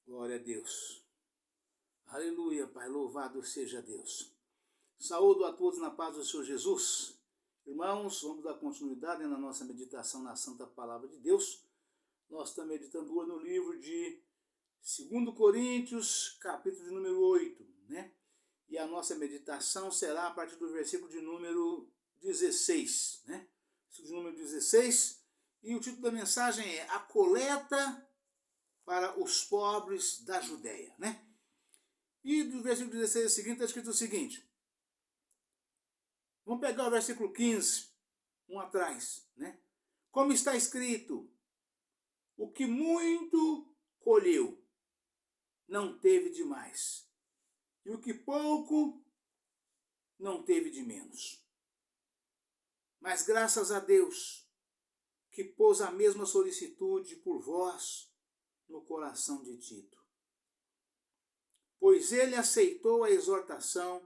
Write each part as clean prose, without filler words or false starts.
Glória a Deus. Aleluia, Pai, louvado seja Deus. Saúdo a todos na paz do Senhor Jesus. Irmãos, vamos dar continuidade na nossa meditação na Santa Palavra de Deus. Nós estamos meditando hoje no livro de 2 Coríntios, capítulo de número 8, né? E a nossa meditação será a partir do versículo de número 16, né? Versículo de número 16, e o título da mensagem é A Coleta para os Pobres da Judéia, né? E do versículo 16 seguinte está escrito o seguinte. Vamos pegar o versículo 15, um atrás, né? Como está escrito, o que muito colheu, não teve de mais, e o que pouco, não teve de menos. Mas graças a Deus, que pôs a mesma solicitude por vós no coração de Tito. Pois ele aceitou a exortação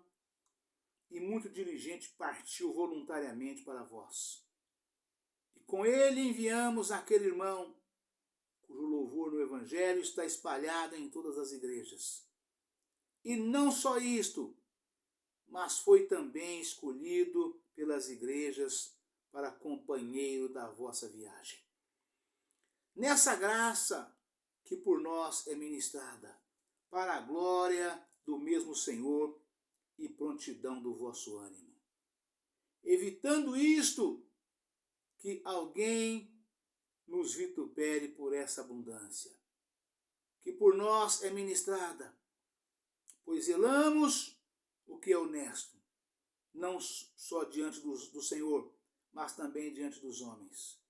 e muito diligente partiu voluntariamente para vós. E com ele enviamos aquele irmão, cujo louvor no Evangelho está espalhado em todas as igrejas. E não só isto, mas foi também escolhido pelas igrejas para companheiro da vossa viagem. Nessa graça que por nós é ministrada, para a glória do mesmo Senhor e prontidão do vosso ânimo. Evitando isto, que alguém nos vitupere por essa abundância, que por nós é ministrada, pois zelamos o que é honesto, não só diante do Senhor, mas também diante dos homens.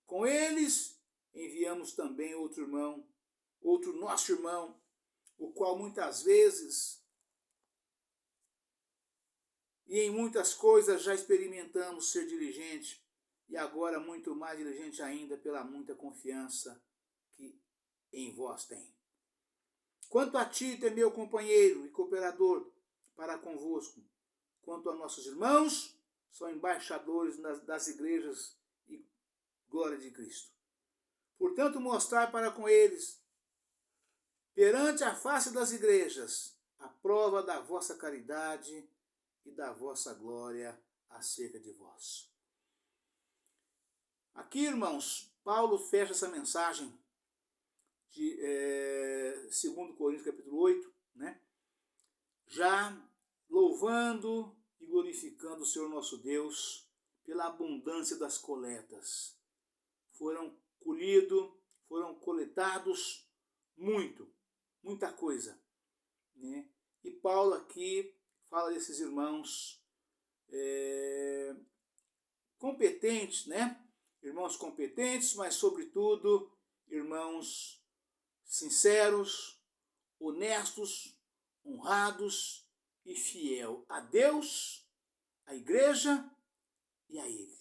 Com eles enviamos também outro irmão, outro nosso irmão, o qual muitas vezes e em muitas coisas já experimentamos ser diligente, e agora muito mais diligente ainda pela muita confiança que em vós tem. Quanto a Tito é meu companheiro e cooperador para convosco, quanto a nossos irmãos, são embaixadores das igrejas e glória de Cristo. Portanto, mostrar para com eles, perante a face das igrejas, a prova da vossa caridade e da vossa glória acerca de vós. Aqui, irmãos, Paulo fecha essa mensagem de 2 Coríntios capítulo 8, né? Já louvando e glorificando o Senhor nosso Deus pela abundância das coletas. Foram coletados muita coisa, né? E Paulo aqui fala desses irmãos competentes, né? Irmãos competentes, mas sobretudo irmãos sinceros, honestos, honrados e fiel a Deus, à igreja e a Ele,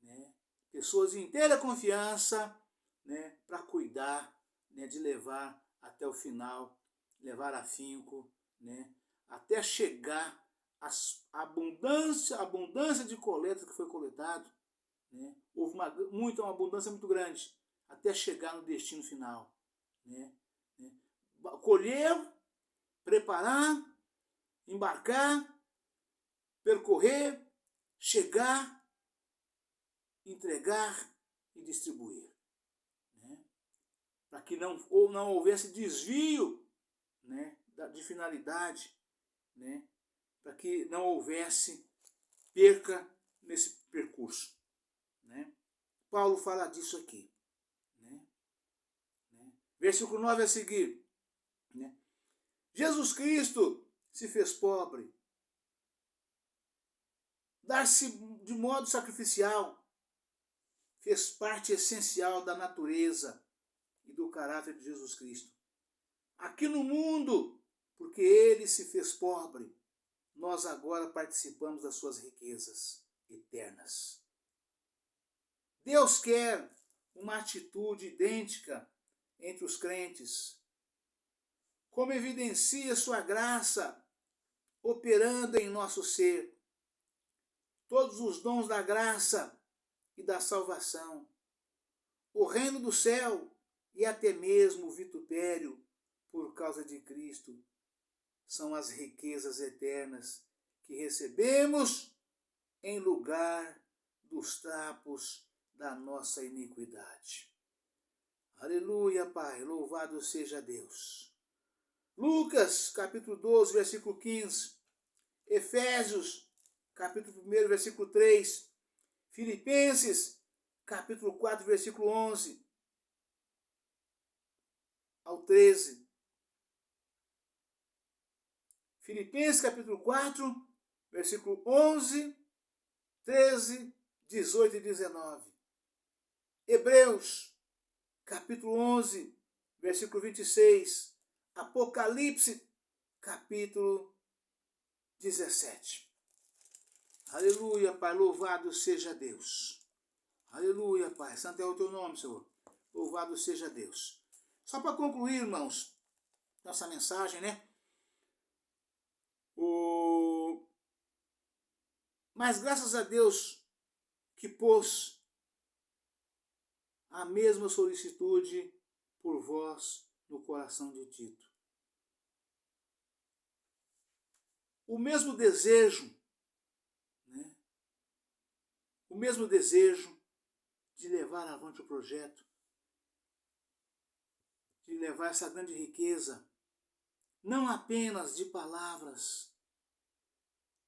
né? Pessoas de inteira confiança, né, para cuidar, né, de levar até o final, levar afinco, né, até chegar a abundância de coleta que foi coletado, né? Houve uma abundância muito grande, até chegar no destino final, né? Colher, preparar, embarcar, percorrer, chegar, entregar e distribuir, né? Para que não houvesse desvio, né, de finalidade, né? Para que não houvesse perca nesse percurso, né? Paulo fala disso aqui, né? Versículo 9 a seguir, né? Jesus Cristo se fez pobre, dar-se de modo sacrificial, fez parte essencial da natureza e do caráter de Jesus Cristo. Aqui no mundo, porque ele se fez pobre, nós agora participamos das suas riquezas eternas. Deus quer uma atitude idêntica entre os crentes, como evidencia sua graça operando em nosso ser. Todos os dons da graça e da salvação, o reino do céu e até mesmo o vitupério por causa de Cristo são as riquezas eternas que recebemos em lugar dos trapos da nossa iniquidade. Aleluia, Pai, louvado seja Deus. Lucas, capítulo 12, versículo 15. Efésios, capítulo 1, versículo 3. Filipenses, capítulo 4, versículo 11 ao 13. Filipenses, capítulo 4, versículo 11, 13, 18 e 19. Hebreus, capítulo 11, versículo 26. Apocalipse, capítulo 17. Aleluia, Pai, louvado seja Deus. Aleluia, Pai, santo é o teu nome, Senhor. Louvado seja Deus. Só para concluir, irmãos, nossa mensagem, né? Mas graças a Deus que pôs a mesma solicitude por vós no coração de Tito. O mesmo desejo, né? O mesmo desejo de levar avante o projeto, de levar essa grande riqueza, não apenas de palavras,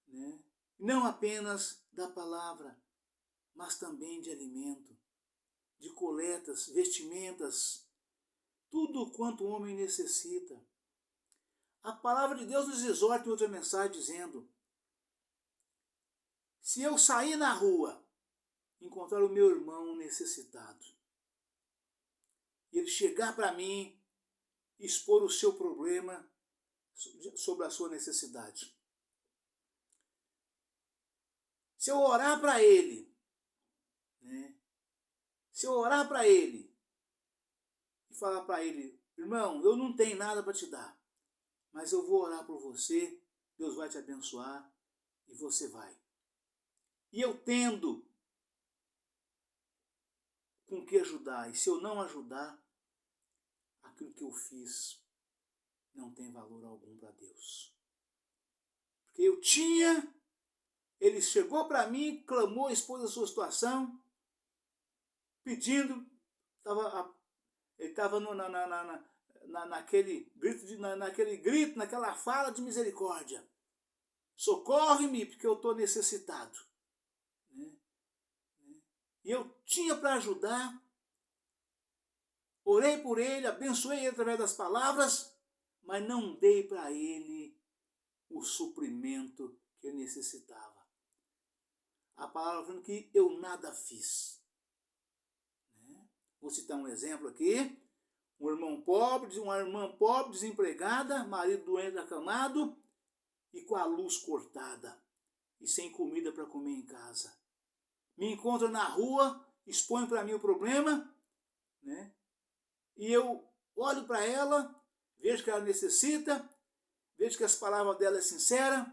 né? Não apenas da palavra, mas também de alimento, de coletas, vestimentas, tudo quanto o homem necessita. A palavra de Deus nos exorta em outra mensagem dizendo: se eu sair na rua, encontrar o meu irmão necessitado, e ele chegar para mim, expor o seu problema sobre a sua necessidade, se eu orar para ele, né? Se eu orar para ele e falar para ele: irmão, eu não tenho nada para te dar, mas eu vou orar por você, Deus vai te abençoar e você vai. E eu tendo com que ajudar, e se eu não ajudar, aquilo que eu fiz não tem valor algum para Deus. Porque eu tinha, ele chegou para mim, clamou, expôs a sua situação, pedindo, ele estava naquele grito, naquela fala de misericórdia. Socorre-me, porque eu estou necessitado. E eu tinha para ajudar, orei por ele, abençoei ele através das palavras, mas não dei para ele o suprimento que ele necessitava. A palavra falando que eu nada fiz. Vou citar um exemplo aqui. Uma irmã pobre, desempregada, marido doente acamado e com a luz cortada e sem comida para comer em casa. Me encontra na rua, expõe para mim o problema, né? E eu olho para ela, vejo que ela necessita, vejo que as palavras dela é sincera,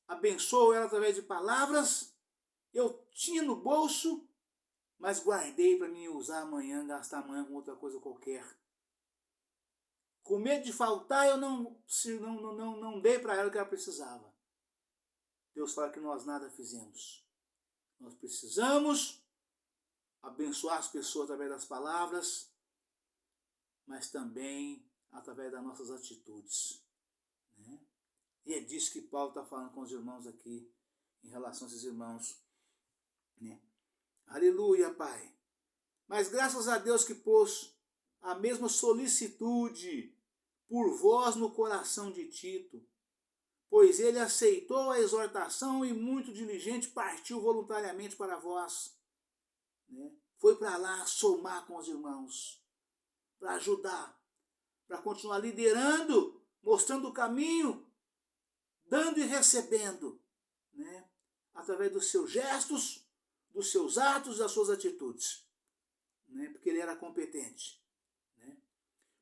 abençoo ela através de palavras. Eu tinha no bolso, mas guardei para mim usar amanhã, gastar amanhã com outra coisa qualquer. Com medo de faltar, eu não dei para ela o que ela precisava. Deus fala que nós nada fizemos. Nós precisamos abençoar as pessoas através das palavras, mas também através das nossas atitudes. Né? E é disso que Paulo está falando com os irmãos aqui, em relação a esses irmãos. Né? Aleluia, Pai. Mas graças a Deus que pôs a mesma solicitude por vós no coração de Tito, pois ele aceitou a exortação e muito diligente partiu voluntariamente para vós. Né? Foi para lá somar com os irmãos, para ajudar, para continuar liderando, mostrando o caminho, dando e recebendo, né? Através dos seus gestos, dos seus atos, das suas atitudes, né? Porque ele era competente. Né?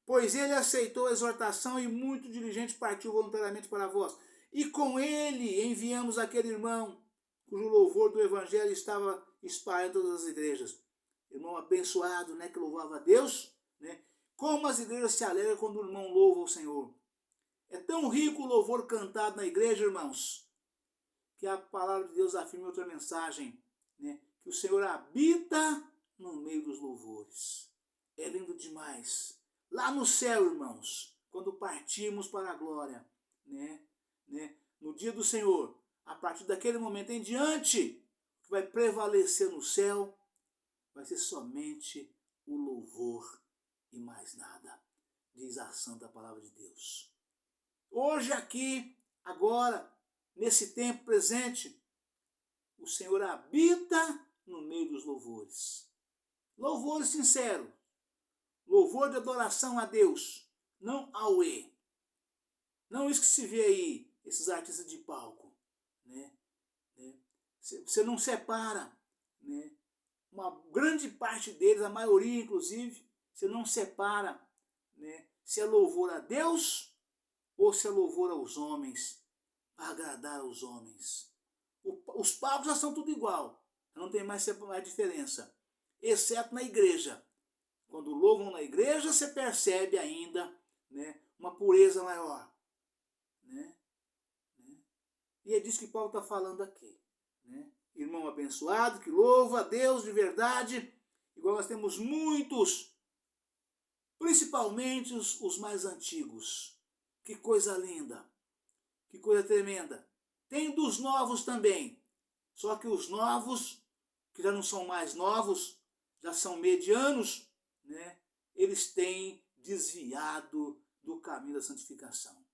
Pois ele aceitou a exortação e muito diligente partiu voluntariamente para vós. E com ele enviamos aquele irmão, cujo louvor do evangelho estava espalhado em todas as igrejas. irmão abençoado, né, que louvava a Deus, né? Como as igrejas se alegram quando o irmão louva o Senhor. É tão rico o louvor cantado na igreja, irmãos, que a palavra de Deus afirma em outra mensagem, né, que o Senhor habita no meio dos louvores. É lindo demais. Lá no céu, irmãos, quando partirmos para a glória, né, no dia do Senhor, a partir daquele momento em diante, o que vai prevalecer no céu vai ser somente o louvor e mais nada, diz a santa palavra de Deus. Hoje aqui, agora, nesse tempo presente, o Senhor habita no meio dos louvores. Louvor sincero, louvor de adoração a Deus, não ao E. Não isso que se vê aí, esses artistas de palco, né? Você não separa, né? Uma grande parte deles, a maioria inclusive, você não separa, né, se é louvor a Deus ou se é louvor aos homens, para agradar aos homens. Os palcos já são tudo igual, não tem mais diferença, exceto na igreja. Quando louvam na igreja, você percebe ainda, né, uma pureza maior. Né? E é disso que Paulo está falando aqui. Né? Irmão abençoado, que louva a Deus de verdade, igual nós temos muitos, principalmente os mais antigos. Que coisa linda, que coisa tremenda. Tem dos novos também, só que os novos, que já não são mais novos, já são medianos, né? Eles têm desviado do caminho da santificação.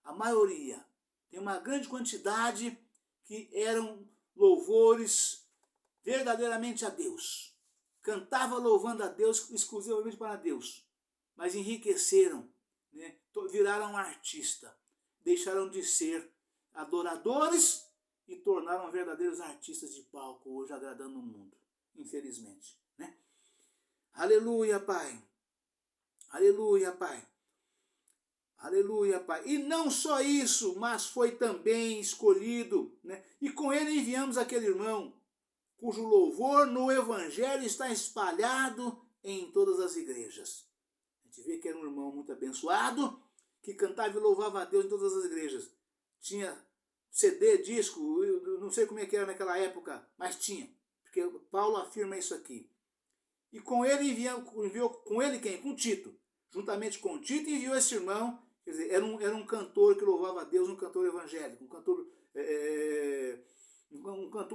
A maioria, tem uma grande quantidade que eram louvores verdadeiramente a Deus. Cantava louvando a Deus exclusivamente para Deus, mas enriqueceram, né? Viraram artista, deixaram de ser adoradores e tornaram verdadeiros artistas de palco, hoje agradando o mundo, infelizmente. Né? Aleluia, Pai. Aleluia, Pai. Aleluia, Pai. E não só isso, mas foi também escolhido, né? E com ele enviamos aquele irmão, cujo louvor no Evangelho está espalhado em todas as igrejas. A gente vê que era um irmão muito abençoado, que cantava e louvava a Deus em todas as igrejas. Tinha CD, disco, eu não sei como é que era naquela época, mas tinha, porque Paulo afirma isso aqui. E com ele enviou com ele quem? Com Tito. Juntamente com Tito enviou esse irmão. Quer dizer, era um cantor que louvava a Deus, um cantor evangélico, um cantor,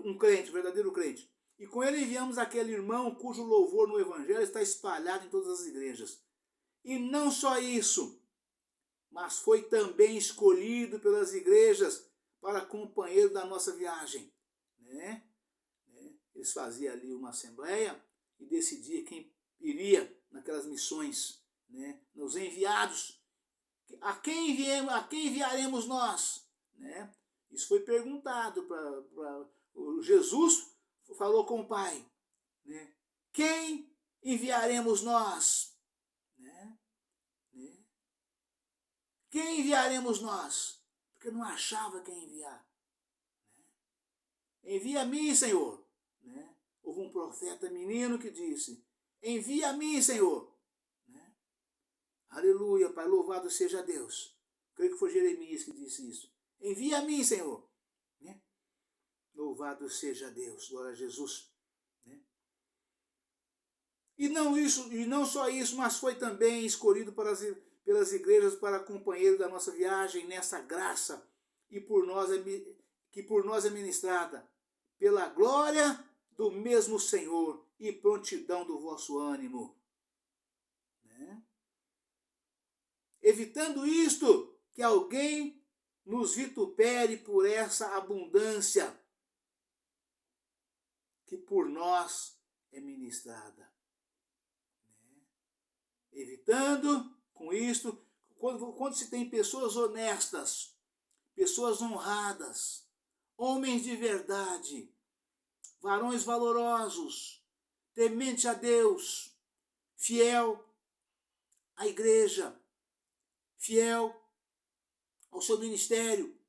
um crente, um verdadeiro crente. E com ele enviamos aquele irmão cujo louvor no Evangelho está espalhado em todas as igrejas. E não só isso, mas foi também escolhido pelas igrejas para companheiro da nossa viagem. Né? Eles faziam ali uma assembleia e decidiam quem iria naquelas missões, né? Nos enviados. A quem enviaremos nós? Né? Isso foi perguntado para Jesus, falou com o Pai. Né? Quem enviaremos nós? Né? Quem enviaremos nós? Porque não achava quem enviar. Né? Envia a mim, Senhor. Né? Houve um profeta menino que disse, envia a mim, Senhor. Aleluia, Pai, louvado seja Deus. Creio que foi Jeremias que disse isso. Envia a mim, Senhor. Né? Louvado seja Deus, glória a Jesus. Né? E não só isso, mas foi também escolhido pelas igrejas para companheiro da nossa viagem nessa graça que por nós é ministrada, pela glória do mesmo Senhor e prontidão do vosso ânimo. Evitando isto, que alguém nos vitupere por essa abundância que por nós é ministrada. Evitando, com isto, quando se tem pessoas honestas, pessoas honradas, homens de verdade, varões valorosos, temente a Deus, fiel à igreja, fiel ao seu ministério,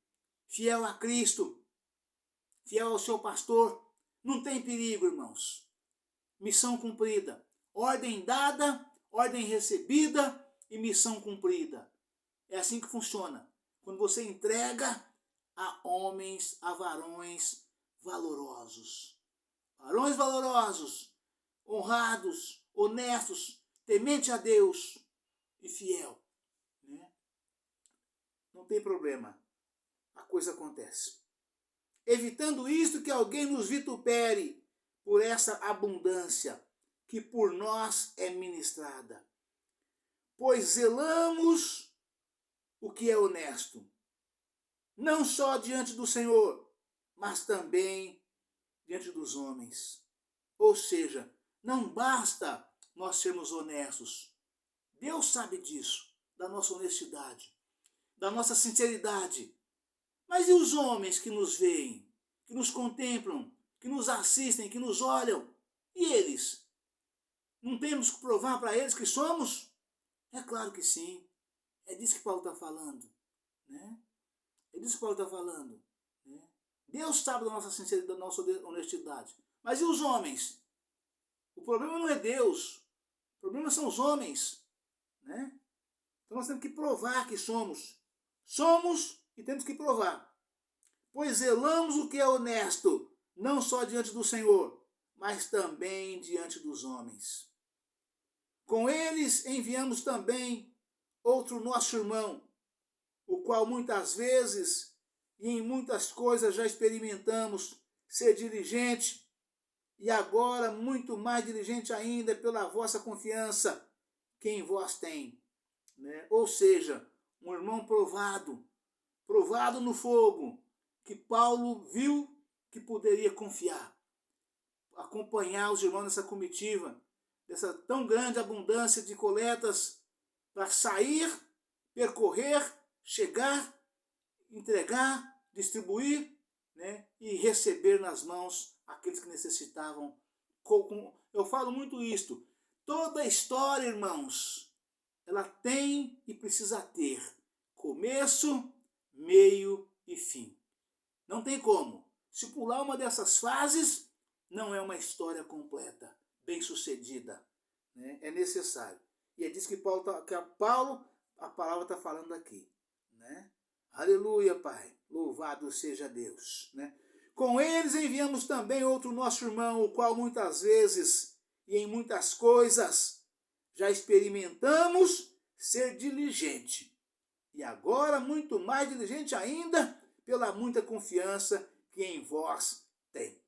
fiel a Cristo, fiel ao seu pastor. Não tem perigo, irmãos. missão cumprida. Ordem dada, ordem recebida e missão cumprida. É assim que funciona. Quando você entrega a homens, a varões valorosos. Varões valorosos, honrados, honestos, temente a Deus e fiel. Né? Não tem problema. A coisa acontece. Evitando isto que alguém nos vitupere por essa abundância que por nós é ministrada. Pois zelamos o que é honesto, não só diante do Senhor, mas também diante dos homens. Ou seja, não basta nós sermos honestos. Deus sabe disso, da nossa honestidade, da nossa sinceridade. Mas e os homens que nos veem, que nos contemplam, que nos assistem, que nos olham? E eles? Não temos que provar para eles que somos? É claro que sim. É disso que Paulo está falando. Né? É disso que Paulo está falando. Né? Deus sabe da nossa sinceridade, da nossa honestidade. Mas e os homens? O problema não é Deus. O problema são os homens. Né? Então nós temos que provar que somos. Somos e temos que provar. Pois zelamos o que é honesto, não só diante do Senhor, mas também diante dos homens. Com eles enviamos também outro nosso irmão, o qual muitas vezes e em muitas coisas já experimentamos ser diligente, e agora muito mais diligente ainda pela vossa confiança que em vós tem. Né? Ou seja, um irmão provado no fogo, que Paulo viu que poderia confiar. Acompanhar os irmãos nessa comitiva, dessa tão grande abundância de coletas, para sair, percorrer, chegar, entregar, distribuir, né, e receber nas mãos aqueles que necessitavam. Eu falo muito isto. Toda história, irmãos, ela tem e precisa ter começo, meio e fim. Não tem como. Se pular uma dessas fases, não é uma história completa, bem sucedida. Né? É necessário. E é disso que a palavra está falando aqui. Né? Aleluia, Pai. Louvado seja Deus. Né? Com eles enviamos também outro nosso irmão, o qual muitas vezes e em muitas coisas já experimentamos ser diligente. E agora muito mais diligente ainda pela muita confiança que em vós tem.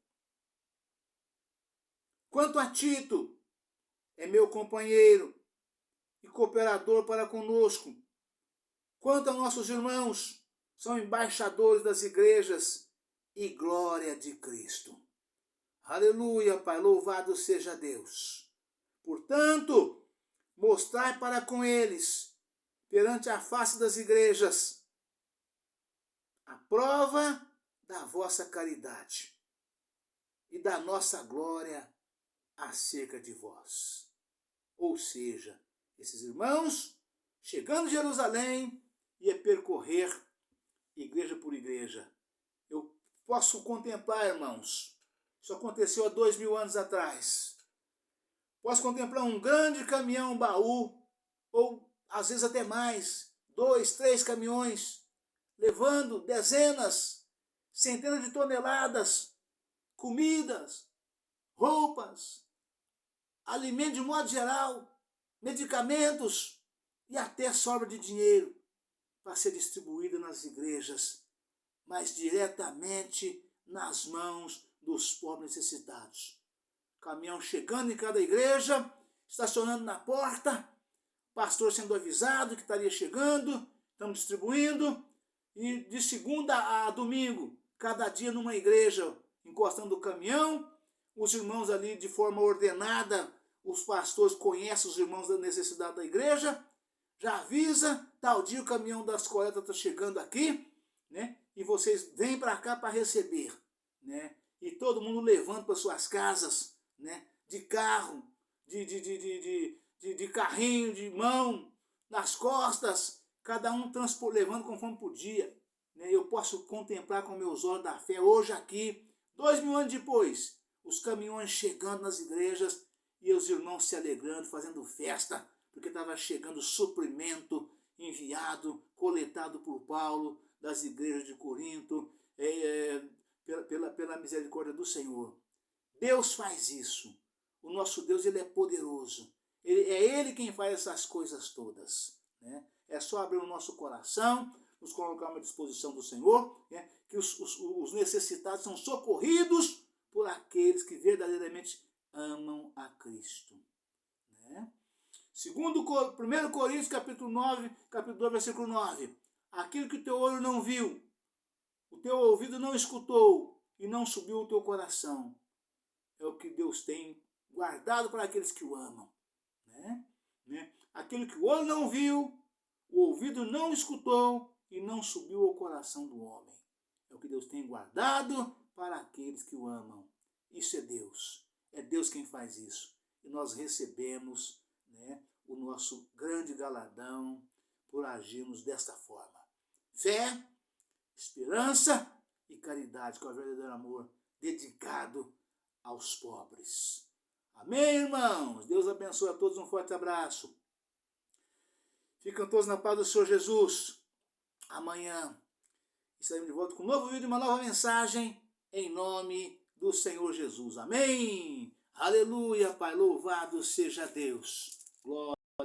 Quanto a Tito, é meu companheiro e cooperador para conosco. Quanto a nossos irmãos, são embaixadores das igrejas e glória de Cristo. Aleluia, Pai, louvado seja Deus. Portanto, mostrai para com eles, perante a face das igrejas, a prova da vossa caridade e da nossa glória acerca de vós. Ou seja, esses irmãos, chegando em Jerusalém, ia percorrer igreja por igreja. Eu posso contemplar, irmãos, isso aconteceu há 2000 anos atrás. Posso contemplar um grande caminhão baú, ou às vezes até mais, 2, 3 caminhões, levando dezenas, centenas de toneladas, comidas, roupas, alimento de modo geral, medicamentos e até sobra de dinheiro para ser distribuída nas igrejas, mas diretamente nas mãos dos pobres necessitados. Caminhão chegando em cada igreja, estacionando na porta, pastor sendo avisado que estaria chegando, estamos distribuindo, e de segunda a domingo, cada dia numa igreja, encostando o caminhão, os irmãos ali de forma ordenada, os pastores conhecem os irmãos da necessidade da igreja, já avisa, tal dia o caminhão das coletas está chegando aqui, né? E vocês vêm para cá para receber, né? E todo mundo levando para suas casas, né? De carro, de carrinho, de mão, nas costas, cada um levando conforme podia. Né? Eu posso contemplar com meus olhos da fé, hoje aqui, 2000 anos depois, os caminhões chegando nas igrejas e os irmãos se alegrando, fazendo festa, porque estava chegando suprimento enviado, coletado por Paulo das igrejas de Corinto, pela misericórdia do Senhor. Deus faz isso. O nosso Deus, ele é poderoso. É Ele quem faz essas coisas todas. Né? É só abrir o nosso coração, nos colocar à disposição do Senhor, né? Que os necessitados são socorridos por aqueles que verdadeiramente amam a Cristo. Né? Segundo 1 Coríntios, capítulo 9, capítulo 2, versículo 9. Aquilo que o teu olho não viu, o teu ouvido não escutou e não subiu o teu coração, é o que Deus tem guardado para aqueles que o amam. Né? Aquilo que o olho não viu, o ouvido não escutou e não subiu ao coração do homem. É o que Deus tem guardado para aqueles que o amam. Isso é Deus. É Deus quem faz isso. E nós recebemos, né, o nosso grande galardão por agirmos desta forma. Fé, esperança e caridade, com o verdadeiro amor dedicado aos pobres. Amém, irmãos? Deus abençoe a todos, um forte abraço. Ficam todos na paz do Senhor Jesus. Amanhã estaremos de volta com um novo vídeo e uma nova mensagem em nome do Senhor Jesus. Amém? Aleluia, Pai, louvado seja Deus. Glória.